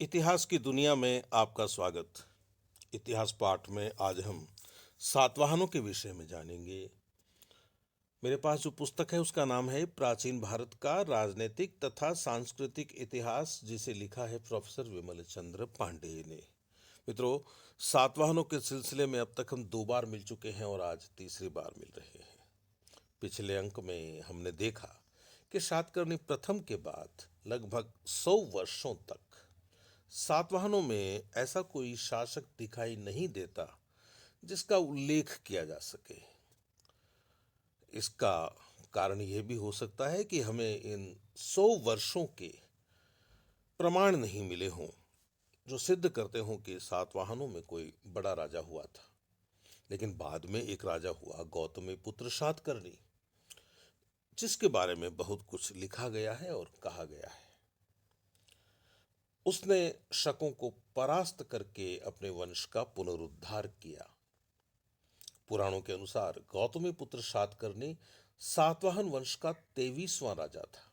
इतिहास की दुनिया में आपका स्वागत। इतिहास पाठ में आज हम सातवाहनों के विषय में जानेंगे। मेरे पास जो पुस्तक है उसका नाम है प्राचीन भारत का राजनीतिक तथा सांस्कृतिक इतिहास, जिसे लिखा है प्रोफेसर विमल चंद्र पांडेय ने। मित्रों, सातवाहनों के सिलसिले में अब तक हम 2 बार मिल चुके हैं और आज तीसरी बार मिल रहे हैं। पिछले अंक में हमने देखा कि सातकर्णी प्रथम के बाद लगभग 100 वर्षों तक सातवाहनों में ऐसा कोई शासक दिखाई नहीं देता जिसका उल्लेख किया जा सके। इसका कारण यह भी हो सकता है कि हमें इन 100 वर्षों के प्रमाण नहीं मिले हों जो सिद्ध करते हों कि सातवाहनों में कोई बड़ा राजा हुआ था। लेकिन बाद में एक राजा हुआ, गौतमी पुत्र सातकर्णी, जिसके बारे में बहुत कुछ लिखा गया है और कहा गया है। उसने शकों को परास्त करके अपने वंश का पुनरुद्धार किया। पुराणों के अनुसार गौतमी पुत्र सातकर्णी सातवाहन वंश का 23वां राजा था।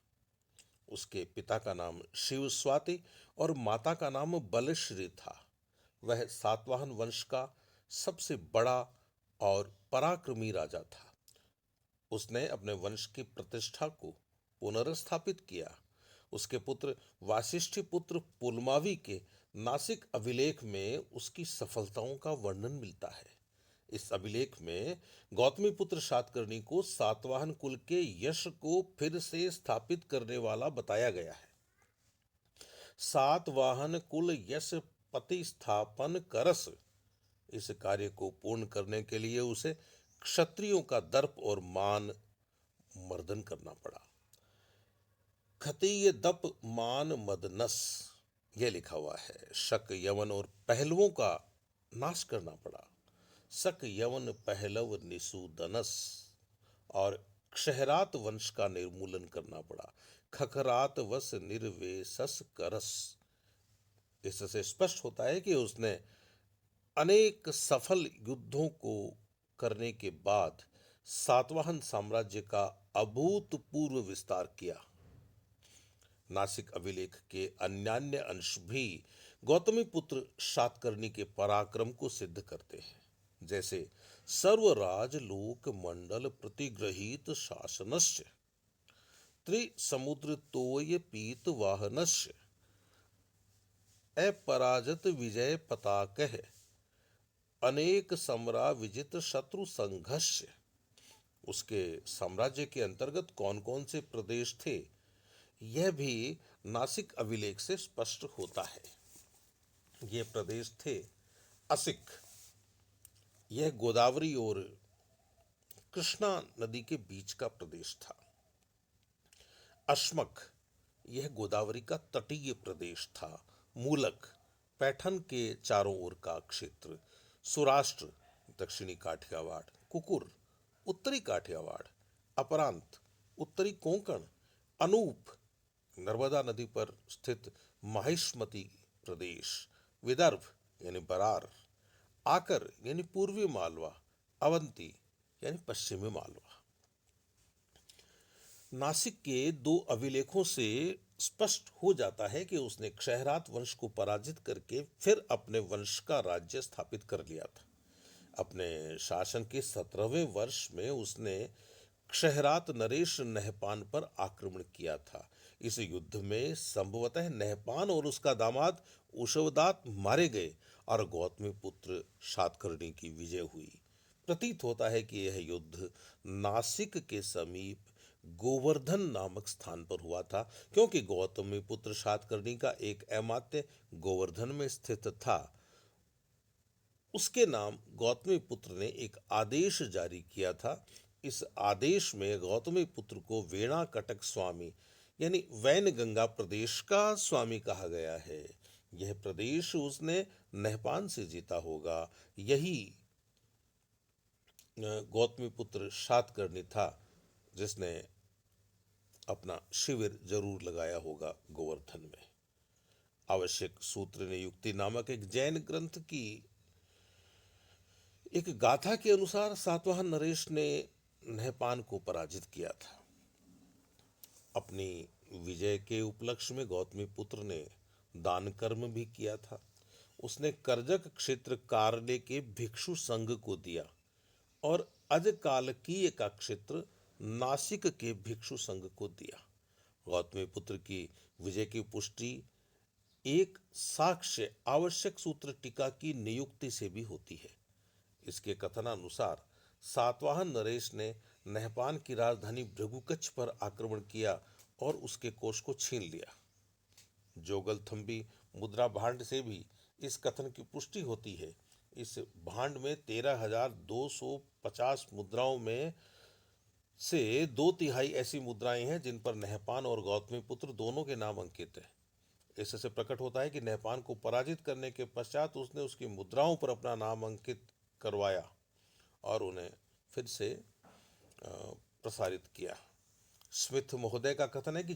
उसके पिता का नाम शिवस्वाति और माता का नाम बलश्री था। वह सातवाहन वंश का सबसे बड़ा और पराक्रमी राजा था। उसने अपने वंश की प्रतिष्ठा को पुनर्स्थापित किया। उसके पुत्र वासिष्ठी पुत्र पुलमावी के नासिक अभिलेख में उसकी सफलताओं का वर्णन मिलता है। इस अभिलेख में गौतमी पुत्र सातकर्णी को सातवाहन कुल के यश को फिर से स्थापित करने वाला बताया गया है। सातवाहन कुल यश प्रतिस्थापन करस, इस कार्य को पूर्ण करने के लिए उसे क्षत्रियों का दर्प और मान मर्दन करना पड़ा। खतीय दप मान मदनस, यह लिखा हुआ है। शक यवन और पहलवों का नाश करना पड़ा। शक यवन पहलव निसूदनस, और क्षहरात वंश का निर्मूलन करना पड़ा। खखरात वस निर्वेशस करस। इससे स्पष्ट होता है कि उसने अनेक सफल युद्धों को करने के बाद सातवाहन साम्राज्य का अभूतपूर्व विस्तार किया। नासिक अभिलेख के अन्यान्य अंश भी गौतमी पुत्र सातकर्णी के पराक्रम को सिद्ध करते हैं, जैसे सर्वराज लोक मंडल प्रतिग्रहित शासनस्य, त्रिसमुद्र तोय पीत वाहनस्य, अपराजित विजय पताकः, अनेक समरा विजित शत्रु संघर्ष। उसके साम्राज्य के अंतर्गत कौन कौन से प्रदेश थे, यह भी नासिक अभिलेख से स्पष्ट होता है। ये प्रदेश थे असिक, यह गोदावरी और कृष्णा नदी के बीच का प्रदेश था। अश्मक, यह गोदावरी का तटीय प्रदेश था। मूलक, पैठन के चारों ओर का क्षेत्र। सुराष्ट्र, दक्षिणी काठियावाड़। कुकुर, उत्तरी काठियावाड़। अपरांत, उत्तरी कोंकण। अनूप, नर्मदा नदी पर स्थित माहिष्मती प्रदेश। विदर्भ यानी बरार। आकर यानी पूर्वी मालवा। अवंती यानी पश्चिमी मालवा। नासिक के 2 अभिलेखों से स्पष्ट हो जाता है कि उसने क्षहरात वंश को पराजित करके फिर अपने वंश का राज्य स्थापित कर लिया था। अपने शासन के 17वें वर्ष में उसने क्षहरात नरेश नहपान पर आक्रमण किया था। इस युद्ध में संभवतः नहपान और उसका दामाद उशवदात मारे गए और गौतमी पुत्र सातकर्णी की विजय हुई। प्रतीत होता है कि यह युद्ध नासिक के समीप गोवर्धन नामक स्थान पर हुआ था, क्योंकि गौतमी पुत्र सातकर्णी का एक अमात्य गोवर्धन में स्थित था। उसके नाम गौतमी पुत्र ने एक आदेश जारी किया था। इस आदेश में गौतमी पुत्र को वेणा कटक स्वामी यानी वैनगंगा प्रदेश का स्वामी कहा गया है। यह प्रदेश उसने नहपान से जीता होगा। यही गौतमी पुत्र सातकर्णी था जिसने अपना शिविर जरूर लगाया होगा गोवर्धन में। आवश्यक सूत्र नियुक्ति नामक एक जैन ग्रंथ की एक गाथा के अनुसार सातवाहन नरेश ने नहपान को पराजित किया था। अपनी विजय के उपलक्ष्य में गौतमी पुत्र ने दान कर्म भी किया था। उसने कर्जक क्षेत्र कारले के भिक्षु संघ को दिया और अजकालकीय का क्षेत्र नासिक के भिक्षु संघ को दिया। गौतमी पुत्र की विजय की पुष्टि एक साक्ष्य आवश्यक सूत्र टीका की नियुक्ति से भी होती है। इसके कथनानुसार सातवाहन नरेश ने नहपान की राजधानी भृगुकच्छ पर आक्रमण किया और उसके कोष को छीन लिया। जोगलथम्बी मुद्रा भांड से भी इस कथन की पुष्टि होती है। इस भांड में 13,250 मुद्राओं में से 2/3 ऐसी मुद्राएं हैं जिन पर नहपान और गौतमी पुत्र दोनों के नाम अंकित है। इससे प्रकट होता है कि नहपान को पराजित करने के पश्चात उसने उसकी मुद्राओं पर अपना नाम अंकित करवाया और उन्हें फिर से प्रसारित किया। स्मिथ महोदय का कथन है कि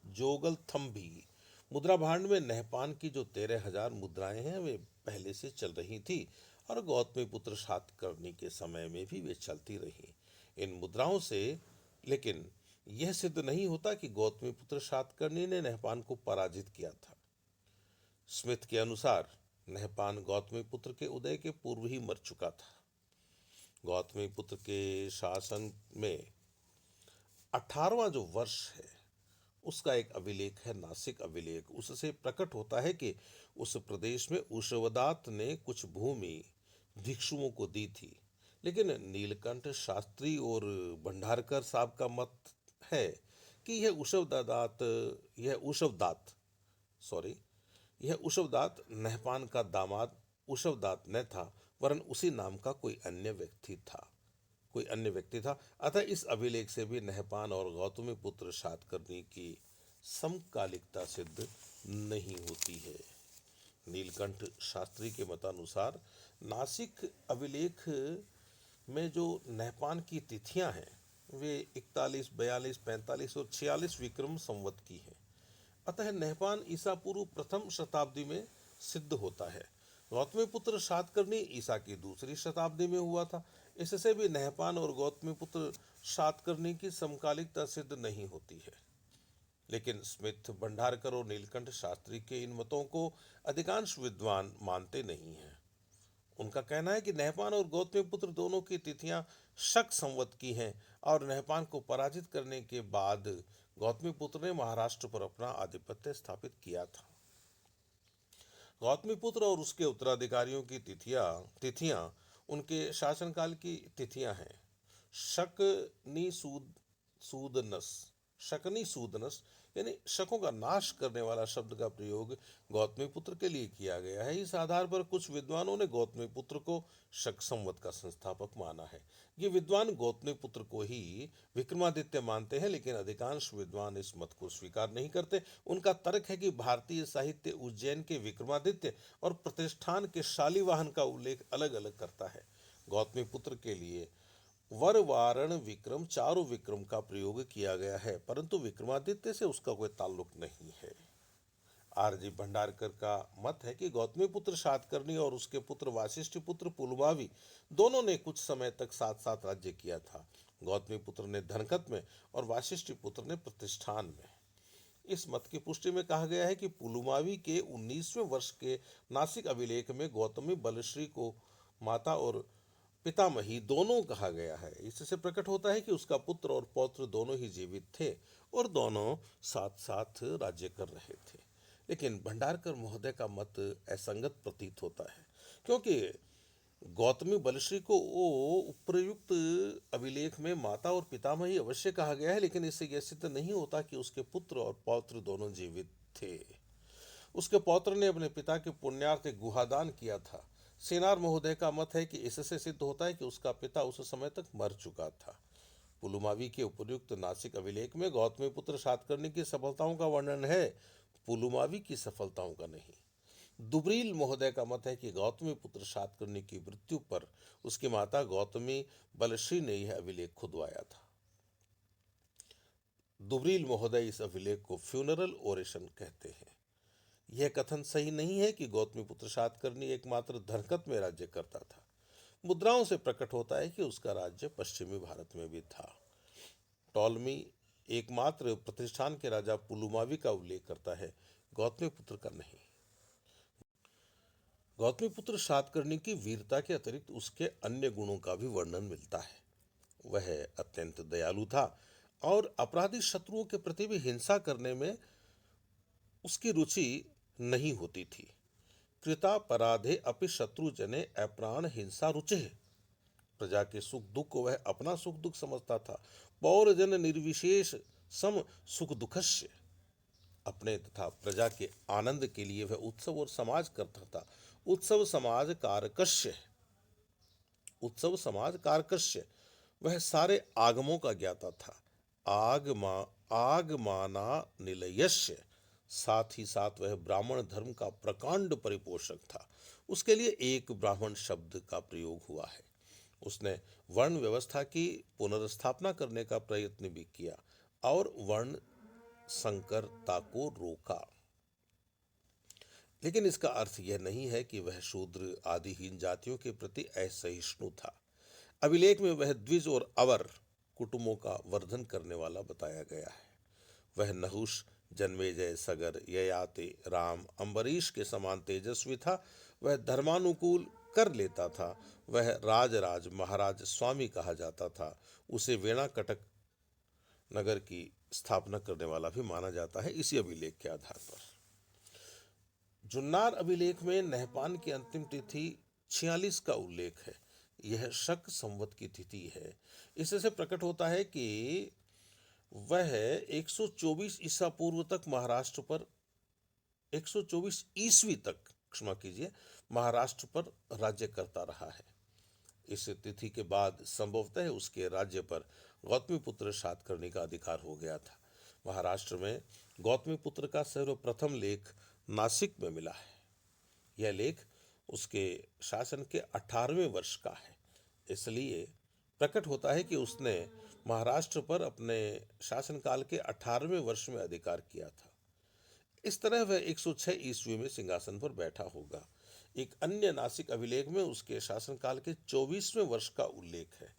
जोगलथम्बी मुद्रा भांड में नहपान की जो 13,000 मुद्राएं हैं वे पहले से चल रही थी और गौतमी पुत्र सातकर्णी के समय में भी वे चलती रही। इन मुद्राओं से लेकिन यह सिद्ध नहीं होता कि गौतमी पुत्र सातकर्णी ने नहपान को पराजित किया था। स्मिथ के अनुसार नहपान गौतमी पुत्र के उदय के पूर्व ही मर चुका था। गौतमी पुत्र के शासन में 18वां जो वर्ष है उसका एक अभिलेख है, नासिक अभिलेख। उससे प्रकट होता है कि उस प्रदेश में उशवदात ने कुछ भूमि भिक्षुओं को दी थी, लेकिन नीलकंठ शास्त्री और भंडारकर साहब का मत है कि यह उशवदात नहपान का दामाद उशवदात न था, वरन उसी नाम का कोई अन्य व्यक्ति था। अतः इस अभिलेख से भी नहपान और गौतमी पुत्र सातकर्णी की समकालिकता सिद्ध नहीं होती है। नीलकंठ शास्त्री के मतानुसार नासिक अभिलेख में जो नहपान की तिथियां हैं वे 41, 42, 45 और 46 विक्रम संवत की हैं। अतः नहपान ईसा पूर्व प्रथम शताब्दी में सिद्ध होता है। गौतमी पुत्र सातकर्णी ईसा की दूसरी शताब्दी में हुआ था। इससे भी नहपान और गौतमी पुत्र सातकर्णी की समकालिकता सिद्ध नहीं होती है। लेकिन स्मिथ, भंडारकर और नीलकंठ शास्त्री के इन मतों को अधिकांश विद्वान मानते नहीं हैं। उनका कहना है कि नहपान और गौतमी पुत्र दोनों की तिथियां शक संवत की हैं और नहपान को पराजित करने के बाद गौतमी पुत्र ने महाराष्ट्र पर अपना आधिपत्य स्थापित किया था। गौतमी पुत्र और उसके उत्तराधिकारियों की तिथियां उनके शासनकाल की तिथियां हैं। शकनी सूदनस यानी शकों का नाश करने वाला शब्द का प्रयोग गौतमी पुत्र के लिए किया गया है। इस आधार पर कुछ विद्वानों ने गौतमी पुत्र को शक संवत का संस्थापक माना है। ये विद्वान गौतमी पुत्र को ही विक्रमादित्य मानते हैं, लेकिन अधिकांश विद्वान इस मत को स्वीकार नहीं करते। उनका तर्क है कि भारतीय साहित्य उज्जैन के विक्रमादित्य और प्रतिष्ठान के शालिवाहन का उल्लेख अलग अलग करता है। गौतमी पुत्र के लिए वर, वारण, विक्रम चारों विक्रम का प्रयोग किया गया है, परंतु विक्रमादित्य से उसका कोई ताल्लुक नहीं है। आरजी भंडारकर का मत है कि गौतमी पुत्र सातकर्णी और उसके पुत्र वाशिष्ठ पुत्र पुलमावी दोनों ने कुछ समय तक साथ साथ राज्य किया था। गौतमी पुत्र ने धनकत में और वाशिष्ठ पुत्र ने प्रतिष्ठान में। इस मत की पुष्टि में कहा गया है कि पुलमावी के 19वें वर्ष के नासिक अभिलेख में गौतमी बलश्री को माता और पितामही दोनों कहा गया है। इससे प्रकट होता है कि उसका पुत्र और पौत्र दोनों ही जीवित थे और दोनों साथ साथ राज्य कर रहे थे। लेकिन भंडारकर महोदय का मत असंगत प्रतीत होता है, क्योंकि गौतमी बलश्री को उपर्युक्त अभिलेख में माता और पितामही अवश्य कहा गया है, लेकिन इससे यह सिद्ध नहीं होता कि उसके पुत्र और पौत्र दोनों जीवित थे। उसके पौत्र ने अपने पिता के पुण्यार्थ एक गुहादान किया था। सेनार महोदय का मत है कि इससे सिद्ध होता है कि उसका पिता उस समय तक मर चुका था। पुलमावी के उपर्युक्त नासिक अभिलेख में गौतमी पुत्र सातकर्णी की सफलताओं का वर्णन है, पुलमावी की सफलताओं का नहीं। दुबरील महोदय का मत है कि गौतमी पुत्र सातकर्णी की मृत्यु पर उसकी माता गौतमी बलश्री ने यह अभिलेख खुदवाया था। दुबरील महोदय इस अभिलेख को फ्यूनरल ओरेशन कहते हैं। यह कथन सही नहीं है कि गौतमी पुत्र सातकर्णी एकमात्र धनकत में राज्य करता था। मुद्राओं से प्रकट होता है कि उसका राज्य पश्चिमी भारत में भी था। टॉलमी एकमात्र प्रतिष्ठान के राजा पुलमावी का उल्लेख करता है। गौतमीपुत्र का नहीं। गौतमीपुत्र सातकर्णी की वीरता के अतिरिक्त उसके अन्य गुणों का भी वर्णन मिलता है। वह अत्यंत दयालु था और अपराधी शत्रुओं के प्रति भी हिंसा करने में उसकी रुचि नहीं होती थी। कृतापराधे अपि शत्रुजने अप्राण हिंसा रुचि। प्रजा के सुख दुख को वह अपना सुख दुख समझता था। पौरजन निर्विशेष सम सुख दुखस्य। अपने तथा प्रजा के आनंद के लिए वह उत्सव और समाज करता था। उत्सव समाज कारकस्य। उत्सव समाज कारकस्य। वह सारे आगमों का ज्ञाता था। आगमाना निलयस्य। साथ ही साथ वह ब्राह्मण धर्म का प्रकांड परिपोषक था। उसके लिए एक ब्राह्मण शब्द का प्रयोग हुआ है। उसने वर्ण व्यवस्था की पुनर्स्थापना करने का प्रयत्न भी किया और वर्ण संकरता को रोका। लेकिन इसका अर्थ यह नहीं है कि वह शूद्र आदिहीन जातियों के प्रति असहिष्णु था। अभिलेख में वह द्विज और अवर कुटुंबों का वर्धन करने वाला बताया गया है। वह नहुष, जन्मेजय, सगर, ययाति, राम, अम्बरीश के समान तेजस्वी था। वह धर्मानुकूल कर लेता था। वह राज महाराज स्वामी कहा जाता था। उसे वेणा कटक नगर की स्थापना करने वाला भी माना जाता है इसी अभिलेख के आधार पर। जुन्नार अभिलेख में नहपान की अंतिम तिथि 46 का उल्लेख है। यह शक संवत की तिथि है। इससे प्रकट होता है कि वह 124 ईसा पूर्व तक महाराष्ट्र पर 124 ईस्वी तक, क्षमा कीजिए, महाराष्ट्र पर राज्य करता रहा है। इस तिथि के बाद संभवतः उसके राज्य पर गौतमीपुत्र सातकर्णी का अधिकार हो गया था। महाराष्ट्र में गौतमीपुत्र का सर्वप्रथम लेख नासिक में मिला है। यह लेख उसके शासन के 18वें वर्ष का है। इसलिए प्रकट होता है कि उसने महाराष्ट्र पर अपने शासनकाल के 18वें वर्ष में अधिकार किया था। इस तरह वह 106 ईस्वी में सिंहासन पर बैठा होगा। एक अन्य नासिक अभिलेख में उसके शासनकाल के 24वें वर्ष का उल्लेख है।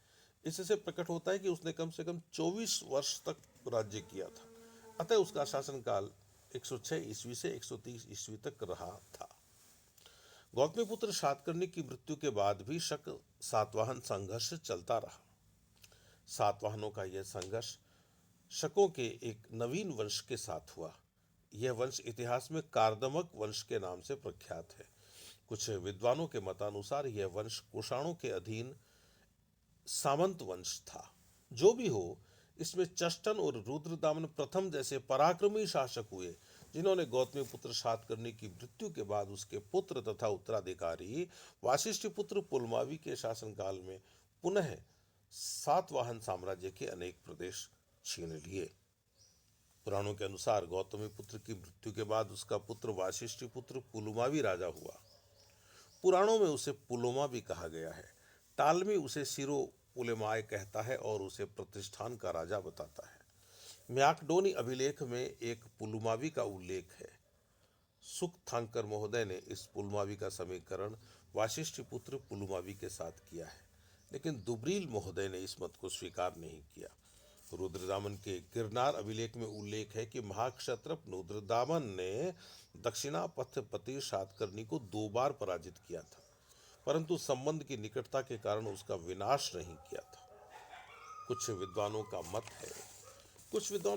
इससे प्रकट होता है कि उसने कम से कम 24 वर्ष तक राज्य किया था। अतः उसका शासनकाल 106 ईस्वी से 130 ईस्वी तक रहा था। गौतमीपुत्र सातकर्णी की मृत्यु के बाद भी शक सातवाहन संघर्ष चलता रहा। सातवाहनों का यह संघर्ष शकों के एक नवीन वंश के साथ हुआ। यह वंश इतिहास में कार्दमक वंश के नाम से प्रख्यात है। कुछ विद्वानों के मतानुसार यह वंश कुषाणों के अधीन सामंत वंश था। जो भी हो, इसमें चष्टन और रुद्रदामन प्रथम जैसे पराक्रमी शासक हुए, जिन्होंने गौतमीपुत्र सातकर्णी की मृत्यु के बाद उसके पुत्र तथा उत्तराधिकारी वाशिष्ठिपुत्र पुलमावी के शासनकाल में पुनः सातवाहन साम्राज्य के अनेक प्रदेश छीन लिए। पुराणों के अनुसार गौतमीपुत्र की मृत्यु के बाद उसका पुत्र वाशिष्ठिपुत्र पुलमावी राजा हुआ। पुराणों में उसे पुलोमा भी कहा गया है। टालमी उसे सिरो पुलेमाय कहता है और उसे प्रतिष्ठान का राजा बताता है। म्याकडोनी अभिलेख में एक पुलुमावी का उल्लेख है। सुखथांकर महोदय ने इस पुलमावी का समीकरण वाशिष्ठिपुत्र पुलुमावी के साथ किया है, लेकिन दुबरील महोदय ने इस मत को स्वीकार नहीं किया। रुद्रदामन के गिरनार अभिलेख में उल्लेख है कि महाक्षत्रप रुद्रदामन ने दक्षिणापथपति सातकर्णी को 2 बार पराजित किया था, परंतु संबंध की निकटता के कारण उसका विनाश नहीं किया था। कुछ विद्वानों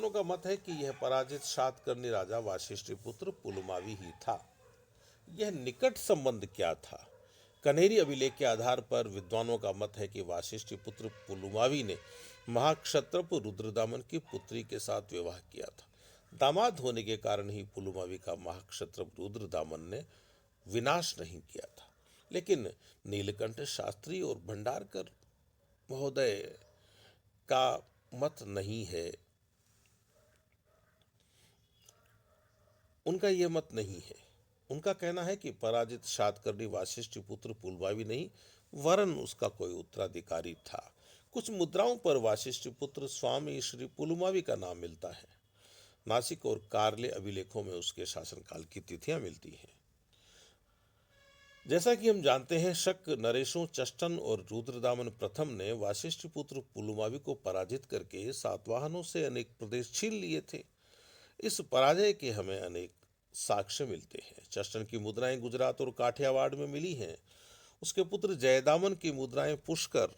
का मत है कि यह पराजित सातकर्णी राजा वाशिष्ठिपुत्र पुलमावी ही था। यह निकट संबंध क्या था? कनेरी अभिलेख के आधार पर विद्वानों का मत है कि वाशिष्ठिपुत्र पुलमावी ने महाक्षत्रप रुद्रदामन की पुत्री के साथ विवाह किया था। दामाद होने के कारण ही पुलमावी का महाक्षत्रप रुद्रदामन ने विनाश नहीं किया था। लेकिन नीलकंठ शास्त्री और भंडारकर महोदय का मत नहीं है। उनका यह मत नहीं है। उनका कहना है कि पराजित सातकर्णी वाशिष्ठिपुत्र पुलमावी नहीं, वरन उसका कोई उत्तराधिकारी था। कुछ मुद्राओं पर वाशिष्ठिपुत्र स्वामी श्री पुलमावी का नाम मिलता है। नासिक और कार्ले अभिलेखों में उसके शासनकाल की तिथियां मिलती हैं। जैसा कि हम जानते हैं, शक नरेशों चष्टन और रुद्रदामन प्रथम ने वाशिष्ठिपुत्र पुलमावी को पराजित करके सातवाहनों से अनेक प्रदेश छीन लिए थे। इस पराजय के हमें अनेक साक्ष्य मिलते हैं। चष्टन की मुद्राएं गुजरात और काठियावाड़ में मिली हैं। उसके पुत्र जयदामन की मुद्राएं पुष्कर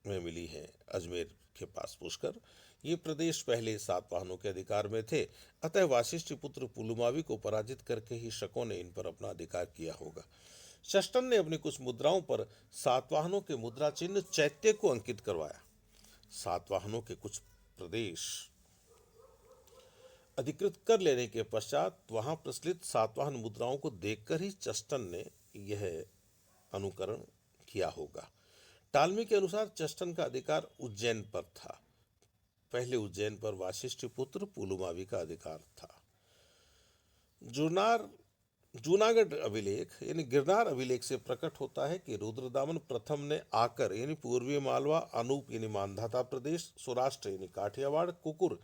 में मिली हैं, अजमेर के पास पुष्कर। ये प्रदेश पहले सातवाहनों के अधिकार में थे, अतः वाशिष्ठ पुत्र पुलुमावी को पराजित करके ही शकों ने इन पर अपना अधिकार किया होगा। चष्टन ने अपनी कुछ मुद्राओं पर सातवाहनों के मुद्रा चिन्ह चैत्य को अंकित करवाया। सातवाहनों के कुछ प्रदेश अधिकृत कर लेने के पश्चात वहां प्रचलित सातवाहन मुद्राओं को देखकर ही चष्टन ने यह अनुकरण किया होगा। टालमी के अनुसार चष्टन का अधिकार उज्जैन पर था। पहले उज्जैन पर वाशिष्ठ पुत्र पुलुमावी का अधिकार था। जुनार जूनागढ़ अभिलेख यानी गिरनार अभिलेख से प्रकट होता है कि रुद्रदामन प्रथम ने आकर यानी पूर्वी मालवा, अनूप यानी मांधाता प्रदेश, सौराष्ट्र यानी काठियावाड़, कुकुर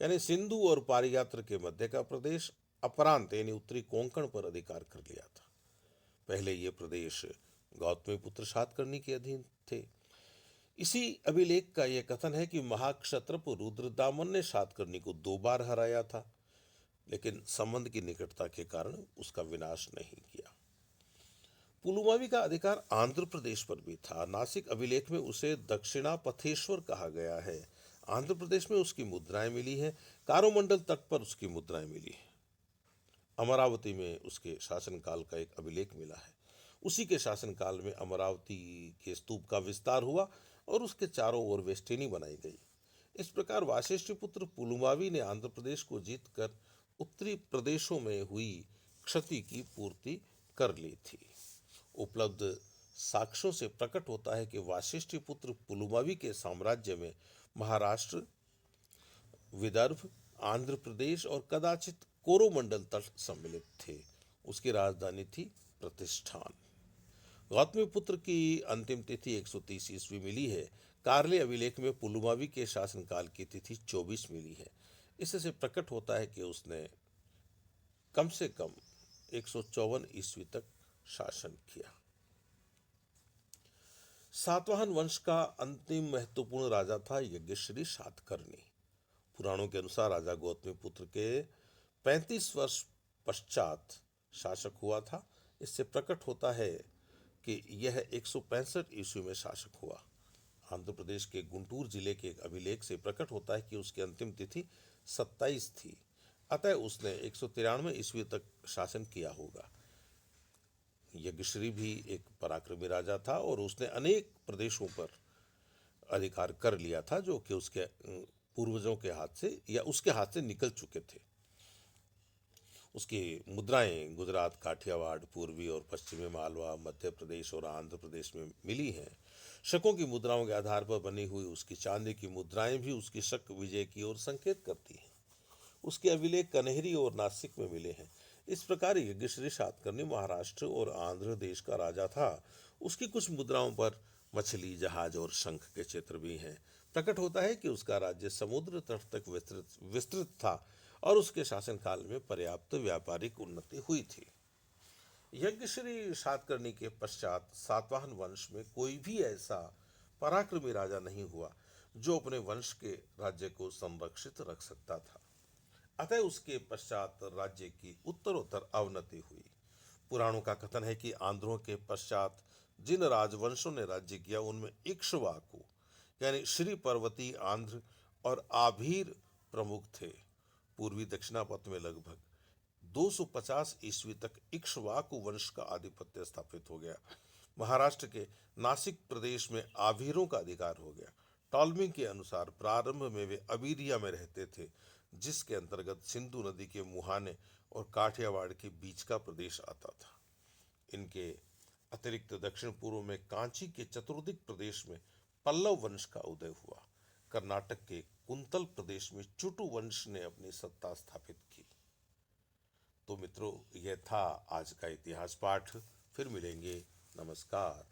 यानी सिंधु और पारियात्र के मध्य का प्रदेश, अपरांत यानी उत्तरी कोंकण पर अधिकार कर लिया था। पहले ये प्रदेश गौतमीपुत्र सातकर्णी के अधीन थे। इसी अभिलेख का यह कथन है कि महाक्षत्रप रुद्रदामन ने सातकर्णी को 2 बार हराया था, लेकिन संबंध की निकटता के कारण उसका विनाश नहीं किया। पुलुमावी का अधिकार आंध्र प्रदेश पर भी था। नासिक अभिलेख में उसे दक्षिणा पथेश्वर कहा गया है। आंध्र प्रदेश में उसकी मुद्राएं मिली हैं। कारोमंडल तट पर उसकी मुद्राएं मिली हैं। अमरावती में उसके शासनकाल का एक अभिलेख मिला है। उसी के शासनकाल में अमरावती के स्तूप का विस्तार हुआ और उसके चारों ओर वेष्टिनी बनाई गई। इस प्रकार वाशिष्ठ पुत्र पुलुमावी ने आंध्र प्रदेश को जीतकर उत्तरी प्रदेशों में हुई क्षति की पूर्ति कर ली थी। उपलब्ध साक्ष्यों से प्रकट होता है कि वाशिष्ठ पुत्र पुलुमावी के साम्राज्य में महाराष्ट्र, विदर्भ, आंध्र प्रदेश और कदाचित कोरोमंडल तट सम्मिलित थे। उसकी राजधानी थी प्रतिष्ठान। गौतमीपुत्र की अंतिम तिथि 130 ईस्वी मिली है। कार्ले अभिलेख में पुलुमावी के शासनकाल की तिथि 24 मिली है। इससे प्रकट होता है कि उसने कम से कम 154 ईस्वी तक शासन किया। सातवाहन वंश का अंतिम महत्वपूर्ण राजा था यज्ञश्री सातकर्णी। पुराणों के अनुसार राजा गौतमीपुत्र के 35 वर्ष पश्चात शासक हुआ था। इससे प्रकट होता है कि यह 165 ईस्वी में शासक हुआ। आंध्र प्रदेश के गुंटूर जिले के एक अभिलेख से प्रकट होता है कि उसकी अंतिम तिथि 27 थी, अतः उसने 193 ईस्वी तक शासन किया होगा। यज्ञश्री भी एक पराक्रमी राजा था और उसने अनेक प्रदेशों पर अधिकार कर लिया था जो कि उसके पूर्वजों के हाथ से या उसके हाथ से निकल चुके थे। उसकी मुद्राएं गुजरात, काठियावाड़, पूर्वी और पश्चिमी मालवा, मध्य प्रदेश और आंध्र प्रदेश में मिली हैं। शकों की मुद्राओं के आधार पर बनी हुई उसकी चांदी की मुद्राएं भी उसकी शक विजय की ओर संकेत करती हैं। उसके अभिलेख कन्हेरी और नासिक में मिले हैं। इस प्रकार यज्ञश्री सातकर्णी महाराष्ट्र और आंध्र देश का राजा था। उसकी कुछ मुद्राओं पर मछली, जहाज और शंख के चित्र भी हैं। प्रकट होता है कि उसका राज्य समुद्र तट तक विस्तृत था और उसके शासनकाल में पर्याप्त व्यापारिक उन्नति हुई थी। यज्ञश्री सातकर्णी के पश्चात सातवाहन वंश में कोई भी ऐसा पराक्रमी राजा नहीं हुआ जो अपने वंश के राज्य को संरक्षित रख सकता था। अतः उसके पश्चात राज्य की उत्तरोत्तर अवनति हुई। पुराणों का कथन है कि आंध्रों के पश्चात जिन राजवंशों ने राज्य किया उनमें इक्ष्वाकु यानी श्री पर्वती आंध्र और आभीर प्रमुख थे। पूर्वी दक्षिणापथ में लगभग 250 ईस्वी तक इक्ष्वाकु वंश का आधिपत्य स्थापित हो गया। महाराष्ट्र के नासिक प्रदेश में आभीरों का अधिकार हो गया। टॉलमी के अनुसार प्रारंभ में वे अबीरिया में रहते थे, जिसके अंतर्गत सिंधु नदी के मुहाने और काठियावाड़ के बीच का प्रदेश आता था। इनके अतिरिक्त दक्षिण पूर्व में कांची के चतुर्दिक प्रदेश में पल्लव वंश का उदय हुआ। कर्नाटक के कुंतल प्रदेश में चुटु वंश ने अपनी सत्ता स्थापित की। तो मित्रों, यह था आज का इतिहास पाठ। फिर मिलेंगे। नमस्कार।